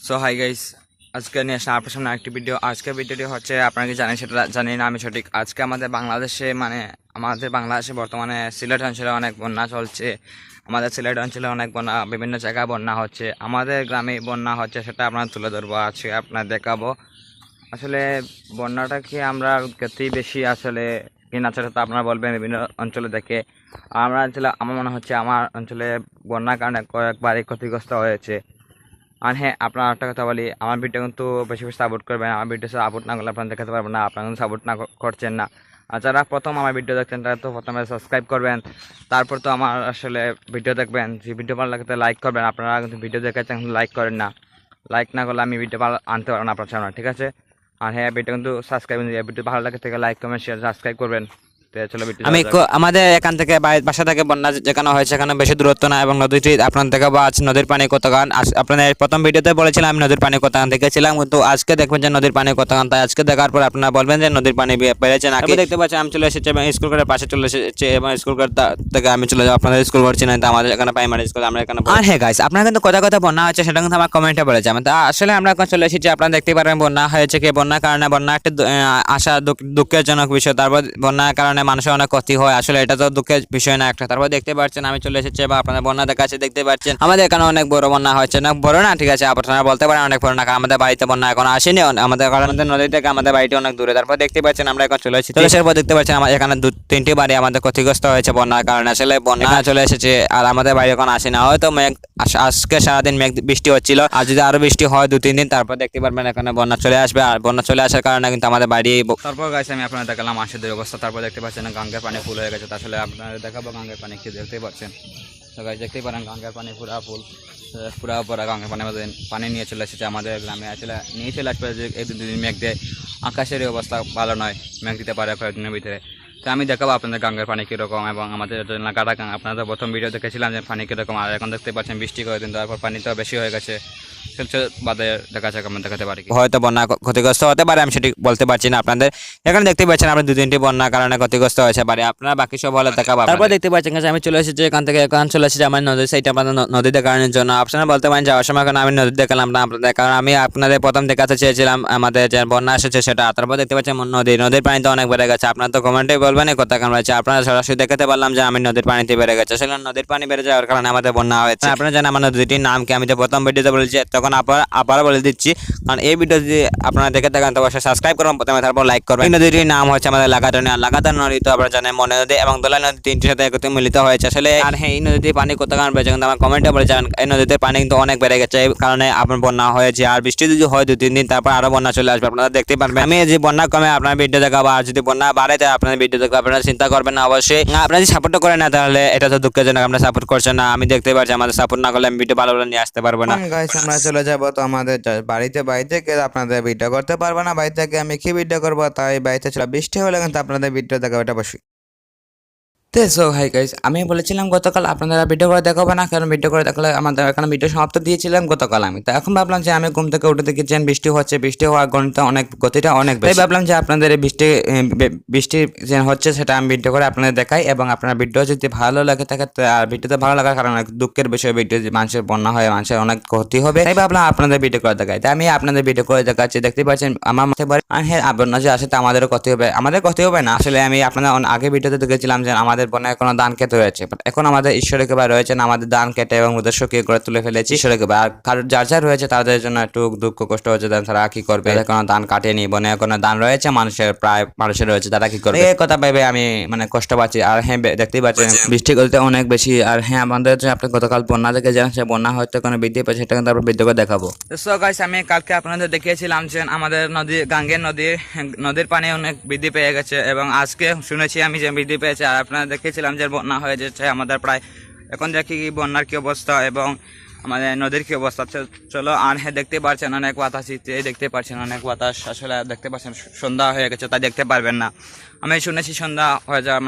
So hi guys, আজকে নিয়ে আসলাম আপনার সামনে একটি ভিডিও। আজকের ভিডিওটি হচ্ছে, আপনারা কি জানেন সেটা জানি না আমি সঠিক। আজকে আমাদের বাংলাদেশে বর্তমানে সিলেট অঞ্চলে অনেক বন্যা চলছে। আমাদের সিলেট অঞ্চলে অনেক বন্যা, বিভিন্ন জায়গায় বন্যা হচ্ছে, আমাদের গ্রামে বন্যা হচ্ছে, সেটা আপনারা তুলে ধরবো, আজকে আপনার দেখাবো। আসলে বন্যাটা কি আমরা ক্ষতি বেশি আসলে কিনা, সেটা তো আপনারা বলবেন বিভিন্ন অঞ্চলে দেখে। আমার মনে হচ্ছে আমার অঞ্চলে বন্যার কারণে কয়েকবারই ক্ষতিগ্রস্ত হয়েছে। আর হ্যাঁ, আপনার একটা কথা বলি, আমার ভিডিও কিন্তু বেশি বেশি সাপোর্ট করবেন। আমার ভিডিও সাপোর্ট না করলে আপনারা দেখাতে পারবেন না, আপনারা কিন্তু সাপোর্ট না করছেন না। আর যারা প্রথম আমার ভিডিও দেখছেন তারা তো প্রথমে সাবস্ক্রাইব করবেন, তারপর তো আমার আসলে ভিডিও দেখবেন। যে ভিডিও ভালো লাগে লাইক করবেন। আপনারা কিন্তু ভিডিও দেখেছেন কিন্তু লাইক করেন না, লাইক না করলে আমি ভিডিও ভালো আনতে পারবো না আপনার সামনে, ঠিক আছে? আর হ্যাঁ, ভিডিও কিন্তু সাবস্ক্রাইব, ভিডিও ভালো লাগে থেকে লাইক কমেন্ট শেয়ার সাবস্ক্রাইব করবেন। তো চলো ভিডিও আমাদের এখান থেকে বাসা থেকে বন্যা যেখানে হয়েছে সেখানে বেশি দূরত্ব না, এবং নদীটি আপনার দেখাবো আজ নদীর পানি কতখান। আপনাদের প্রথম ভিডিওতে বলেছিলাম আমি নদীর পানি কতখান দেখেছিলাম, কিন্তু আজকে দেখবেন যে নদীর পানি কতখান। তাই আজকে দেখার পর আপনারা বলবেন যে নদীর পানি বেড়েছে নাকি। দেখতে পাচ্ছি আমি চলে এসেছি এবং স্কুল ঘরের পাশে চলে এসেছি, এবং স্কুল ঘর থেকে আমি চলে যাবো আপনাদের স্কুল ঘর চিনেন তো, আমাদের এখানে প্রাইমারি স্কুল আমরা এখানে। আর হ্যাঁ গাইস, আপনারা কিন্তু কথা কথা বন্যা হয়েছে সেটা কিন্তু আমার কমেন্টে বলে যাবেন। তা আসলে আমরা এখন চলে এসেছি, আপনারা দেখতে পারেন বন্যা হয়েছে কি, বন্যার কারণে বন্যা একটা আশা দুঃখজনক বিষয়। তারপর বন্যার কারণে মানুষের অনেক ক্ষতি হয়, আসলে এটা তো দুঃখের বিষয় না একটা। তারপর দেখতে পাচ্ছেন আমি চলে এসেছি এবং আপনাদের বন্যা দেখাচ্ছে, দেখতে পাচ্ছেন আমাদের এখানে অনেক বড় বন্যা হয়েছে। না বড় না, ঠিক আছে, আপনারা বলতে পারেন অনেক বড় না, কারণ আমাদের বাড়িতে বন্যা এখন আসেনি, আমাদের কারণ নদী থেকে আমাদের বাড়িটি অনেক দূরে। তারপর দেখতে পাচ্ছেন আমরা এখন চলে এসেছি, এসে পর দেখতে পাচ্ছেন আমাদের এখানে তিনটি বাড়ি আমাদের ক্ষতিগ্রস্ত হয়েছে বন্যার কারণে। আসলে বন্যা চলে এসেছে আর আমাদের বাড়ি এখন আসে না, হয়তো আজকে সারাদিন বৃষ্টি হচ্ছিল, আর যদি আরো বৃষ্টি হয় 2-3 দিন তারপর দেখতে পারবেন এখানে বন্যা চলে আসবে। আর বন্যা চলে আসার কারণে কিন্তু আমাদের বাড়ি। তারপর গাইস আমি আপনারা দেখালাম আশেদের অবস্থা। তারপর দেখতে পাচ্ছেন গঙ্গার পানি ফুল হয়ে গেছে। আসলে আপনারা দেখাবো গঙ্গার পানি কি দেখতে পাচ্ছেন। তো গাইস দেখতেই পারেন গঙ্গার পানি পুরা ফুল, পুরা পরা গঙ্গার পানি নিয়ে চলে এসেছে আমাদের গ্রামে। আসলে নিয়ে চলে আসবে যে এই 2 দিন মেঘ দিয়ে, আকাশের অবস্থা ভালো নয়, মেঘ দিতে পারে কয়েকদিনের ভিতরে। তো আমি দেখাবো আপনাদের গঙ্গার পানি কীরকম, এবং আমাদের কাটা গাং আপনারা তো প্রথম ভিডিও দেখেছিলাম যে পানি কীরকম, আর এখন দেখতে পাচ্ছেন বৃষ্টি কয়েকদিন, তারপর পানি তো বেশি হয়ে গেছে। বাদে দেখা যাক, আমরা দেখাতে পারি হয়তো বন্যা ক্ষতিগ্রস্ত হতে পারে, আমি সেটি বলতে পারছি না। আপনাদের এখানে দেখতে পাচ্ছেন আমরা 2-3টি বন্যার কারণে ক্ষতিগ্রস্ত হয়েছে পারে, আপনারা বাকি সব হলে দেখাবো। তারপর দেখতে পাচ্ছেন আমি চলে এসেছি এখান থেকে, এখন চলে এসেছি আমার নদীর সাইডে, আপনাদের নদী দেখানোর জন্য। আপনারা বলতে পারেন যাওয়ার সময় এখন আমি নদী দেখালাম না আপনাদের, কারণ আমি আপনাদের প্রথম দেখাতে চেয়েছিলাম আমাদের যে বন্যা এসেছে সেটা। তারপর দেখতে পাচ্ছেন নদীর পানি তো অনেক বেড়ে গেছে, আপনারা তো কমেন্টে বলবেন এই কথা কেমন হয়েছে। আপনারা সরাসরি দেখাতে পারলাম যে আমি নদীর পানিতে বেড়ে গেছে, আসলে নদীর পানি বেড়ে যাওয়ার কারণে আমাদের বন্যা হয়েছে। আপনারা জানেন আমার নদীটির নাম কি, আমি তো প্রথম ভিডিওতে বলেছি, তখন আবার বলে দিচ্ছি, কারণ এই ভিডিও যদি আপনারা দেখে থাকেন তো অবশ্যই সাবস্ক্রাইব করুন প্রথমে, তারপর লাইক করবেন। এই নদীটির নাম হচ্ছে আমাদের লাগাতার নদী, তো আপনারা জানেন মনে নদী এবং দোলাই নদী তিনটির সাথে একত্রে মিলিত হয়েছে আসলে। আর হ্যাঁ, এই নদীর পানি কত কারণ বেড়েছে কিন্তু আমার কমেন্টে বলে যাবেন, এই নদীতে পানি কিন্তু অনেক বেড়ে গেছে, এই কারণে আপনার বন্যা হয়েছে। আর বৃষ্টি যদি হয় 2-3 দিন তারপর আরো বন্যা চলে আসবে, আপনারা দেখতে পারবেন। আমি যে বন্যা কমে আপনার ভিডিও দেখাবো, আর যদি বন্যা বাড়ে তাহলে আপনার ভিডিও দেখাবো, আপনারা চিন্তা করবেন না অবশ্যই। আপনারা যদি সাপোর্ট করেন না তাহলে এটা তো দুঃখজনক, আপনারা সাপোর্ট করছেন না। আমি দেখতে পাচ্ছি আমাদের সাপোর্ট না করলে আমি ভিডিও ভালো নিয়ে আসতে পারবো না। গাইস আমরা চলে যাব তো আমাদের বাড়িতে আপনাদের ভিডিও করতে পারবো না, বাড়ি থেকে আমি কি ভিডিও করবো, তাই বাড়িতে চলে বৃষ্টি হলে কিন্তু আপনাদের ভিডিও দেখাবো, এটা অবশ্যই। সো হাই গাইস, আমি বলেছিলাম গতকাল আপনারা ভিডিও করে দেখাবো না, কারণ ভিডিও করে দেখালে আমাদের এখানে ভিডিও সমাপ্ত দিয়েছিলাম গতকাল আমি। তো এখন ভাবলাম যে আমি ঘুম থেকে উঠে দেখেছেন বৃষ্টি হচ্ছে, বৃষ্টি হওয়ার গতিটা অনেক বেশি, তাই ভাবলাম যে আপনাদের বৃষ্টি যে হচ্ছে সেটা আমি ভিডিও করে আপনাদের দেখাই, এবং আপনার ভিডিও যদি ভালো লাগে থাকে, আর ভিডিওতে ভালো লাগার কারণ দুঃখের বিষয়, ভিডিও মানুষের বন্যা হয়, মানুষের অনেক ক্ষতি হবে, তাই ভাবলাম আপনাদের ভিডিও করে দেখাই। তাই আমি আপনাদের ভিডিও করে দেখাচ্ছি, দেখতে পাচ্ছেন আমার মাথায় বাড়ি। আর হ্যাঁ, বন্যা যে আসে তা আমাদেরও ক্ষতি হবে, আমাদের ক্ষতি হবে না আসলে। আমি আপনাদের আগে ভিডিওতে দেখেছিলাম যে আমাদের বন্যায় কোনো ধান খেতে হয়েছে, বাট এখন আমাদের ঈশ্বরের কৃপায় রয়েছেন, আমাদের ধান কেটে এবং উদ্দেশ্য কি করে তুলে ফেলেছি ঈশ্বরের কৃপায়। আর কারোর যার রয়েছে তাদের জন্য একটু দুঃখ কষ্ট হচ্ছে, তারা কি করবে, কোনো ধান কাটেনি, বনে কোনো ধান রয়েছে, মানুষের রয়েছে, তারা কি করবে, এই কথা ভেবে আমি কষ্ট পাচ্ছি। আর হ্যাঁ, দেখতেই পাচ্ছেন বৃষ্টি গতিতে অনেক বেশি। আর হ্যাঁ, আমাদের যে আপনি গতকাল বন্যা দেখে জানেন সে বন্যা হয়তো কোনো বৃদ্ধি পেয়েছে, সেটা কিন্তু আপনার বৃদ্ধি করে দেখাবো। সো গাইস, আমি কালকে আপনাদের দেখিয়েছিলাম যে আমাদের নদীর পানি অনেক বৃদ্ধি পেয়ে গেছে, এবং আজকে শুনেছি আমি যে বৃদ্ধি পেয়েছে। আর আপনারা দেখিয়েছিলাম যে বন্যা হয়ে যাচ্ছে আমাদের প্রায়। এখন দেখি কি বন্যার কি অবস্থা এবং আমাদের নদীর কি অবস্থা। চলো, আর হ্যাঁ দেখতে পাচ্ছেন অনেক বাতাস, দেখতে পাচ্ছেন অনেক বাতাস, আসলে দেখতে পাচ্ছেন সন্ধ্যা হয়ে গেছে তাই দেখতে পারবেন না। আমি শুনেছি সন্ধ্যা হয়ে যাওয়া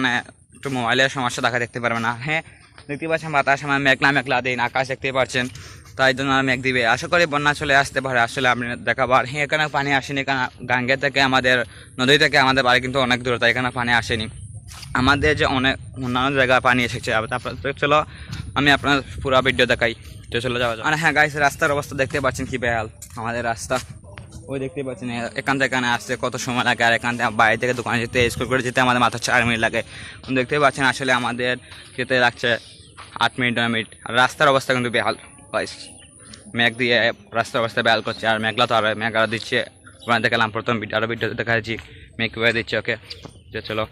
একটু মোবাইলের সমস্যা দেখতে পারবেন না। হ্যাঁ দেখতে পাচ্ছেন বাতাস, আমার মেঘলা দিন, আকাশ দেখতে পাচ্ছেন, তাই জন্য মেঘ দিবে, আশা করি বন্যা চলে আসতে পারে। আসলে আপনি দেখাবো। আর হ্যাঁ, এখানে পানি আসেনি, কারণ গাঙ্গে থেকে আমাদের নদী থেকে আমাদের বাড়ি কিন্তু অনেক দূর, তাই এখানে পানি আসেনি। আমাদের যে অনেক অন্যান্য জায়গায় পানি এসেছে তারপরে চলো আমি আপনার পুরো ভিডিও দেখাই। তো চলে যাওয়া যায়। আর হ্যাঁ গাইস, রাস্তার অবস্থা দেখতে পাচ্ছেন কি বেহাল আমাদের রাস্তা। ওই দেখতে পাচ্ছেন এখান থেকে এখানে আসতে কত সময় লাগে, আর এখান থেকে বাড়ি থেকে দোকানে যেতে স্কুল করে যেতে আমাদের মাত্র 4 মিনিট লাগে। দেখতে পাচ্ছেন আসলে আমাদের যেতে লাগছে 8 মিনিট 9 মিনিট। আর রাস্তার অবস্থা কিন্তু বেহাল গাইস, মেঘ দিয়ে রাস্তার অবস্থা বেহাল করছে। আর মেঘলা তো আর মেঘ আরও দিচ্ছে, ওখানে দেখালাম প্রথম আরও ভিডিও দেখাচ্ছি মেঘ কীভাবে দিচ্ছে। ওকে চলো।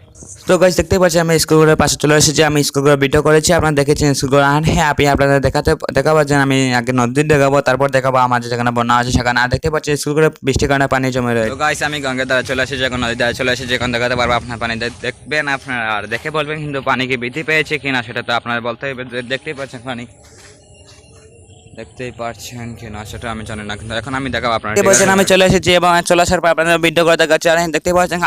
তো গাইস দেখতে পাচ্ছি আমি স্কুলের পাশে চলে এসেছি। আমি স্কুলগুলো ভিডিও করেছি, আপনারা দেখেছেন স্কুলগুলো। আর হ্যাঁ, আপনি আপনাদের দেখাবো যে আমি আগে নদী দেখাবো, তারপর দেখাবো আমাদের যেখানে বন্যা আছে সেখানে। আর দেখতে পাচ্ছি স্কুলগুলো বৃষ্টির কারণে পানি জমে রয়েছে। তো গাইস আমি গঙ্গার দ্বারা চলে এসেছি, এখন নদীর দ্বারা চলে এসেছি, এখন দেখাতে পারবো আপনার পানি দেখবেন আপনারা, আর দেখে বলবেন কিন্তু পানি কি বৃদ্ধি পেয়েছে কিনা সেটা তো আপনারা বলতে হবে। দেখতেই পাচ্ছেন পানি, দেখতেই পাচ্ছেন কিনা সেটা আমি জানি না, কিন্তু এখন আমি দেখাবো আপনারা। দেখতে পাচ্ছেন আমি চলে এসেছি এবং চলে আসার পর আপনাদের ভিডিও করে দেখাচ্ছি। আর দেখতে পাচ্ছেন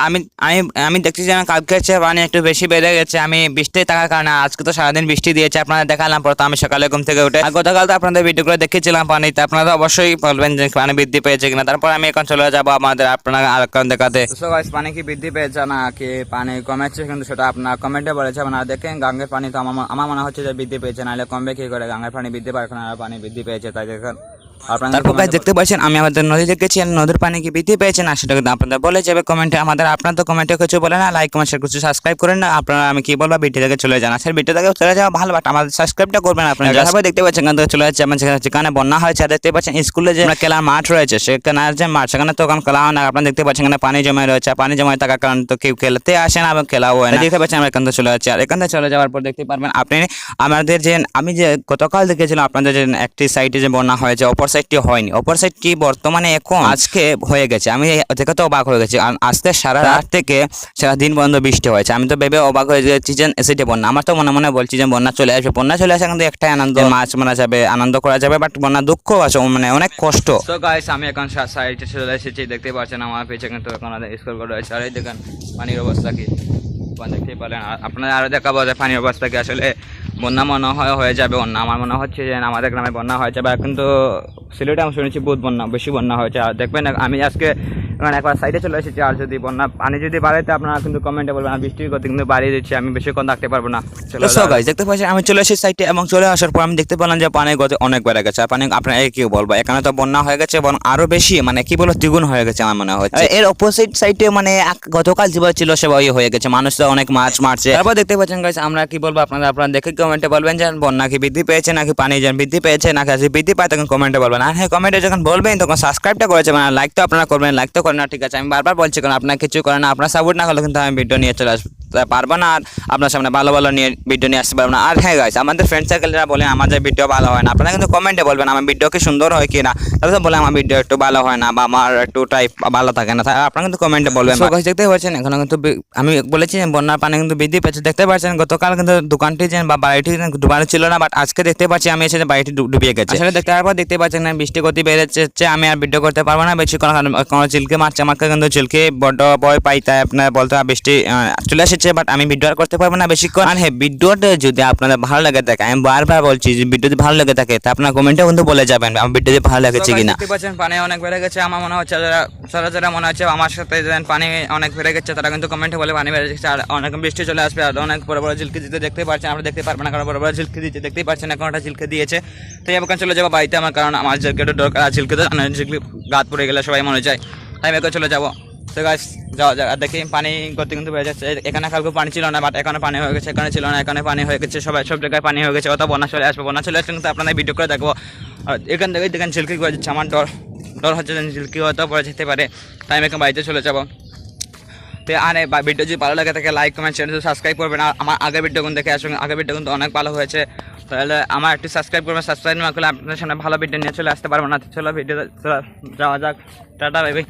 আমি দেখছি যে কালকে চেয়ে পানি একটু বেশি বেড়ে গেছে। আমি বৃষ্টি থাকার কারণে, আজকে তো সারাদিন বৃষ্টি দিয়েছে, আপনাদের দেখালাম। প্রথম আমি সকালে ঘুম থেকে উঠে, আর গতকাল তো আপনাদের ভিডিও করে দেখেছিলাম পানিতে। আপনারা অবশ্যই বলবেন যে পানি বৃদ্ধি পেয়েছে কিনা। তারপর আমি এখন চলে যাবো আমাদের আপনারা আর এখন দেখাতে। তো গাইস পানি কি বৃদ্ধি পেয়েছে না কি পানি কমেছে, কিন্তু সেটা আপনার কমেন্টে বলেছে। আপনারা দেখেন গাঙ্গের পানি তো আমার মনে হচ্ছে যে বৃদ্ধি পেয়েছে, নাহলে কমবে কি করে। গাঙ্গের পানি বৃদ্ধি পায়, এখন আর পানি বৃদ্ধি পেয়েছে তাই দেখেন। তারপর গাইস দেখতে পাচ্ছেন আমি আমাদের নদী দেখেছি, আর নদীর পানি কি বৃদ্ধি পেয়েছে না সেটা কিন্তু আপনাদের বলে যাবে কমেন্টে। আপনার তো কমেন্টে কিছু বলে না, লাইক কমেন্ট শেয়ার কিছু সাবস্ক্রাইব করেন না আপনারা। আমি কি বলবো, ভিডিও থেকে চলে যান। আসলে ভিডিও থেকে চলে যাওয়া ভালো, বাট আমাদের সাবস্ক্রাইবটা করবেন আপনারা। তারপর দেখতে পাচ্ছেন এখান থেকে চলে যাচ্ছে আমার যেখানে বন্যা হয়েছে। আর দেখতে পাচ্ছেন স্কুলে যে খেলার মাঠ রয়েছে, সেখানে যে মাঠ সেখানে তো এখন খেলা হয় না। আপনারা দেখতে পাচ্ছেন এখানে পানি জমে রয়েছে, পানি জমে থাকার কারণে তো কেউ খেলতে আসে না এবং খেলাও হয় না। দেখতে পাচ্ছেন আমরা এখান থেকে চলে যাচ্ছি। আর এখান থেকে চলে যাওয়ার পর দেখতে পারবেন আপনি আমাদের যে আমি যে গতকাল দেখেছিলাম আপনাদের যে একটি সাইডে যে বন্যা হয়েছে, অপর সাইডটি হয়নি। অপর সাইডটি বর্তমানে এখন আজকে হয়ে গেছে। আমি দেখে তো অবাক হয়ে গেছি। আজকে সারা রাত থেকে সারা দিন বন্ধ বৃষ্টি হয়েছে। আমি তো ভেবে অবাক হয়ে গেছি যে এসিডে বন্যা। আমার তো মনে মনে বলছি যে বন্যা চলে আসবে, বন্যা চলে আসে কিন্তু একটাই আনন্দ, মাছ মারা যাবে, আনন্দ করা যাবে। বাট বন্যা দুঃখ আছে, মানে অনেক কষ্ট। তো গাইস আমি এখন সাইডে চলে এসেছি, দেখতে পাচ্ছেন আমার পেছনে কিন্তু এখন স্কুল করে রয়েছে। আর এই দেখেন পানির অবস্থা কি দেখতেই পারেন। আপনারা আরও দেখাবো যে পানির অবস্থা কি। আসলে বন্যা মনে হয়ে যাবে বন্যা, আমার মনে হচ্ছে যে আমাদের গ্রামে বন্যা হয়ে যাবে। কিন্তু সিলেটে আমি শুনেছি বহুত বেশি বন্যা হয়েছে। আর দেখবেন আমি আজকে একবার সাইডে চলে এসেছি। আর যদি পানি যদি বাড়াইতে আপনারা কিন্তু কমেন্টে বলবেন। আমি বৃষ্টির গতি কিন্তু বাড়িয়ে দিচ্ছি, আমি বেশিক্ষণ থাকতে পারবো না। দেখতে পাচ্ছি আমি চলে এসেছি সাইডে, এবং চলে আসার পর আমি দেখতে পেলাম যে পানির গতি অনেক বেড়ে গেছে। আর পানি আপনার কি বলবো, এখানে তো বন্যা হয়ে গেছে এবং আরো বেশি, মানে কি বলবো, দ্বিগুণ হয়ে গেছে আমার মনে হচ্ছে। এর অপোজিট সাইডে মানে গতকাল যেভাবে ছিল সেভাবেই হয়ে গেছে, মানুষরা অনেক মাছ মারছে। তারপর দেখতে পাচ্ছেন গাইস আমরা কি বলবো, আপনারা দেখে কমেন্টে বলবেন যে বন্যা কি বৃদ্ধি পেয়েছে নাকি পানি যেন বৃদ্ধি পেয়েছে নাকি আজ বৃদ্ধি পায়, তখন কমেন্টে বলবেন। আর হ্যাঁ, কমেন্টে যখন বলবেন তখন সাবস্ক্রাইবটা করেছে, মানে লাইক তো আপনারা করবেন, লাইক তো করেন না, ঠিক আছে। আমি বারবার বলছি কারণ আপনারা কিছু করেন না, আপনারা সাপোর্ট না করলে কিন্তু আমি ভিডিও নিয়ে চলে আসবো পারবো না, আর আপনার সামনে ভালো ভালো নিয়ে ভিডিও নিয়ে আসতে পারবো না। আর হ্যাঁ গাইস, আমাদের ফ্রেন্ড সার্কেল যারা বলে আমাদের ভিডিও ভালো হয় না, আপনারা কিন্তু কমেন্টে বলবেন আমার ভিডিও কি সুন্দর হয় কি না। তারপর বলে আমার ভিডিও একটু ভালো হয় না বা আমার একটু টাইপ ভালো থাকে না, আপনারা কিন্তু কমেন্টে বলবেন। দেখতে পাচ্ছেন এখন কিন্তু আমি বলেছি বন্যার পানি কিন্তু বৃদ্ধি পেয়েছে। দেখতে পাচ্ছেন গতকাল কিন্তু দোকানটি বা বাড়িটি ডুবানো ছিল না, বাট আজকে দেখতে পাচ্ছি আমি এসে বাড়িটি ডুবিয়ে গেছে। আসলে দেখতে পারবো, দেখতে পাচ্ছেন বৃষ্টি গতি বেড়েছে, আমি আর ভিডিও করতে পারবো না বেশি, কোনো চিলকে মারছে আমাকে, কিন্তু চিলকে বড্ড ভয় পাই, তাই আপনার বলতে বৃষ্টি চলে এসেছে, বাট আমি ভিডিও আর করতে পারবো না বেশিক্ষণ। আর হ্যাঁ, ভিডিওটা যদি আপনাদের ভালো লাগে থাকে, আমি বারবার বলছি যে ভিডিও যদি ভালো লাগে থাকে তা আপনার কমেন্টে কিন্তু বলে যাবেন আমার ভিডিওটি ভালো লেগেছে কিনা। দেখতে পাচ্ছেন পানি অনেক বেড়ে গেছে। আমার মনে হচ্ছে যারা মনে হচ্ছে আমার সাথে পানি অনেক বেড়ে গেছে, তারা কিন্তু কমেন্টে বলে পানি বেড়ে গেছে। আর অনেক বৃষ্টি চলে আসবে, আর অনেক বড় বড় ঝিলকে দিতে দেখতে পাচ্ছেন, আমরা দেখতে পারবেন না কারণ বড় বড় ঝিলকে দিতে দেখতেই পাচ্ছেন, এখন একটা ঝিলকে দিয়েছে। তো এবার চলে যাবো বাড়িতে আমার, কারণ আমার ঝিলকেটা দরকার। আর ঝিলকে ঝিলকে গাত পড়ে গেলে সবাই মনে যায়, তাই এবার চলে যাবো। তো গাছ যাওয়া যাক। আর দেখি পানি গতি কিন্তু বেড়ে যাচ্ছে। এখানে কালকে পানি ছিল না, বাট এখানে পানি হয়ে গেছে, এখানে ছিল না, এখানে পানি হয়ে গেছে, সব জায়গায় পানি হয়ে গেছে। অত বন্যা চলে আসবে, বন্যা চলে আসলে কিন্তু আপনাদের ভিডিও করে দেখবো। আর এখান থেকে দেখেন ঝিলকি করে যাচ্ছে, আমার ডর হচ্ছে যে ঝিলকি হয়তো পরে যেতে পারে, তাই আমি এখন বাড়িতে চলে যাবো। তো আর ভিডিও যদি ভালো লাগে থাকে লাইক কমেন্ট চ্যানেল সাবস্ক্রাইব করবেন। আর আমার আগের ভিডিও কিন্তু দেখে আসুন, আগের ভিডিও কিন্তু অনেক ভালো হয়েছে, তাহলে আমার একটু সাবস্ক্রাইব করবেন। সাবস্ক্রাইব না করলে আপনাদের সামনে ভালো ভিডিও নিয়ে চলে আসতে পারবো না। চলো ভিডিও যাওয়া যাক, টাটা বাই বাই।